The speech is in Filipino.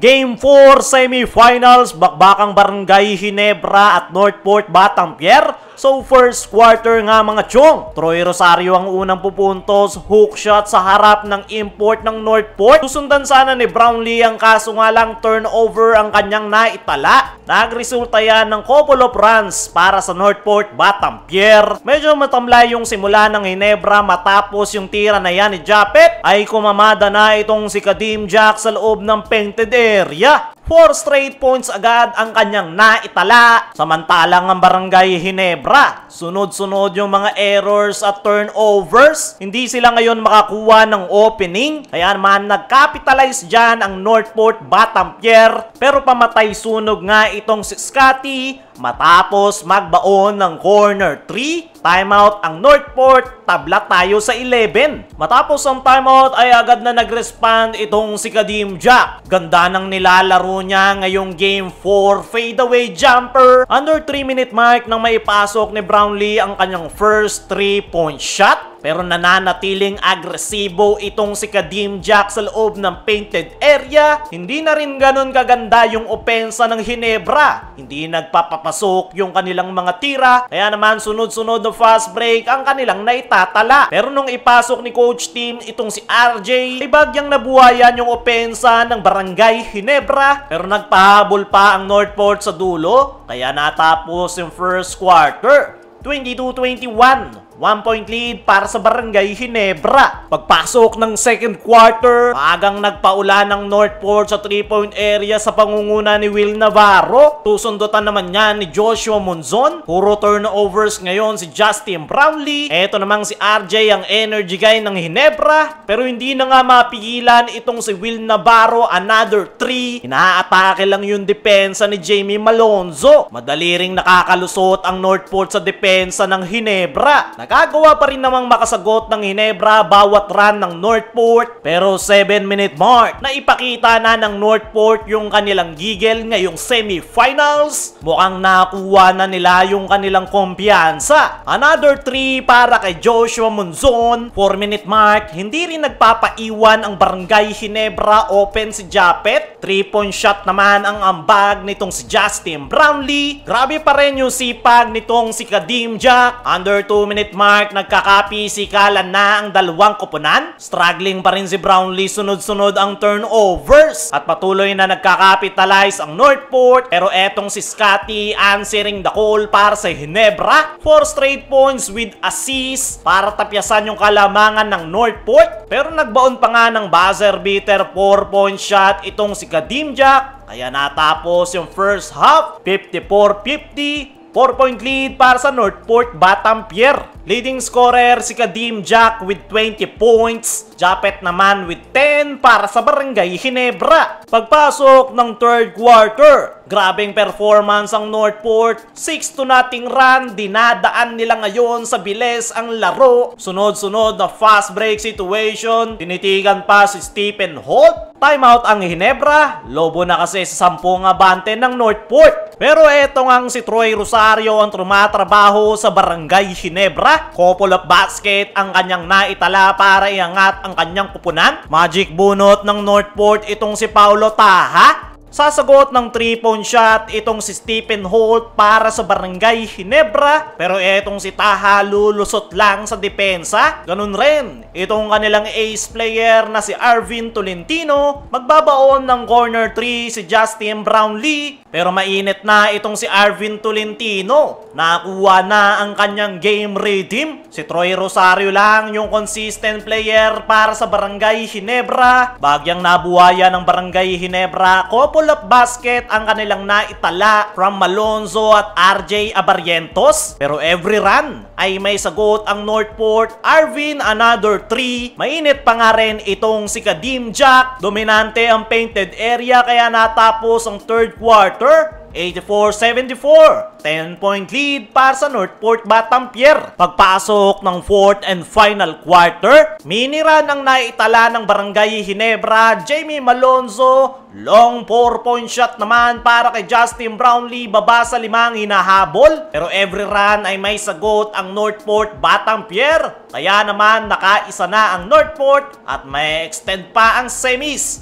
Game 4 semifinals, bakbakang Barangay Ginebra at Northport Batampier. So first quarter nga mga chong, Troy Rosario ang unang pupuntos, hook shot sa harap ng import ng Northport. Susundan sana ni Brownlee ang kaso nga lang turnover ang kanyang naitala. Nagresulta yan ng couple of runs para sa Northport Batampier. Medyo matamlay yung simula ng Ginebra matapos yung tira na yan ni Japet ay kumamada na itong si Kadim Jack sa loob ng painted area. 4 straight points agad ang kanyang naitala. Samantalang ang Barangay Ginebra, sunod-sunod yung mga errors at turnovers. Hindi sila ngayon makakuha ng opening. Kaya naman nag-capitalize dyan ang Northport Batampier. Pero pamatay sunog nga itong si Scotty matapos magbaon ng corner 3. Timeout ang Northport, tabla tayo sa 11. Matapos ang timeout ay agad na nag-respond itong si Kadim Jack. Ganda ng nilalaro niya ngayong game 4, fadeaway jumper. Under 3-minute mark nang maipasok ni Brownlee ang kanyang first 3-point shot. Pero nananatiling agresibo itong si Kadim Jack sa loob ng painted area. Hindi na rin ganun kaganda yung opensa ng Ginebra. Hindi nagpapapasok yung kanilang mga tira. Kaya naman sunod-sunod na fast break ang kanilang naitatala. Pero nung ipasok ni Coach Tim itong si RJ, ay bagyang nabuhayan yung opensa ng Barangay Ginebra. Pero nagpahabol pa ang Northport sa dulo. Kaya natapos yung first quarter 22-21. 1-point lead para sa Barangay Ginebra. Pagpasok ng second quarter, maagang nagpaula ng Northport sa 3-point area sa pangunguna ni Will Navarro. Susundutan naman niya ni Joshua Monzon. Puro turnovers ngayon si Justin Brownlee. Eto namang si RJ ang energy guy ng Ginebra. Pero hindi na nga mapigilan itong si Will Navarro. Another 3. Inaatake lang yung depensa ni Jamie Malonzo. Madali ring nakakalusot ang Northport sa depensa ng Ginebra. Nagagawa pa rin namang makasagot ng Ginebra bawat run ng Northport. Pero 7-minute mark na ipakita na ng Northport yung kanilang gigil ngayong semifinals. Mukhang nakuha na nila yung kanilang kumpiyansa. Another 3 para kay Joshua Monzon. 4-minute mark, hindi rin nagpapaiwan ang Barangay Ginebra. Open si Japet. 3-point shot naman ang ambag nitong si Justin Brownlee. Grabe pa rin yung sipag nitong si Kadim Jack. Under 2-minute mark, nagkakapisikalan na ang dalawang koponan. Struggling pa rin si Brownlee, sunod-sunod ang turnovers. At patuloy na nagkakapitalize ang Northport. Pero etong si Scotty answering the call para sa Ginebra. 4 straight points with assist para tapyasan yung kalamangan ng Northport. Pero nagbaon pa nga ng buzzer beater 4-point shot itong si Kadim Jack. Kaya natapos yung first half, 54-50. 4-point lead para sa Northport Batampier. Leading scorer si Kadim Jack with 20 points. Japet naman with 10 para sa Barangay Ginebra. Pagpasok ng third quarter, grabing performance ang Northport. 6-0 run, dinadaan nila ngayon sa bilis ang laro. Sunod-sunod na fast break situation. Tinitigan pa si Stephen Holt. Timeout ang Ginebra. Lobo na kasi sa 10 abante ng Northport. Pero eto ngang si Troy Rosario ang tumatrabaho sa Barangay Ginebra. Couple of basket ang kanyang naitala para iangat ang kanyang kupunan. Magic bunot ng Northport itong si Paulo Taha. Sasagot ng 3-point shot itong si Stephen Holt para sa Barangay Ginebra. Pero etong si Taha lulusot lang sa depensa. Ganun rin itong kanilang ace player na si Arvin Tolentino. Magbabaon ng corner 3 si Justin Brownlee. Pero mainit na itong si Arvin Tolentino. Nakuha na ang kanyang game rhythm. Si Troy Rosario lang yung consistent player para sa Barangay Ginebra. Bagyang nabuhaya ng Barangay Ginebra. Couple of basket ang kanilang naitala from Malonzo at RJ Abarientos. Pero every run ay may sagot ang Northport. Arvin, another 3. Mainit pa nga rin itong si Kadim Jack. Dominante ang painted area kaya natapos ang third quarter. 84-74. 10-point lead para sa Northport Batampier. Pagpasok ng fourth and final quarter, mini run ang naitala ng Barangay Ginebra. Jamie Malonzo, long 4-point shot naman para kay Justin Brownlee. Baba sa 5 hinahabol. Pero every run ay may sagot ang Northport Batampier. Kaya naman nakaisa na ang Northport at may extend pa ang semis.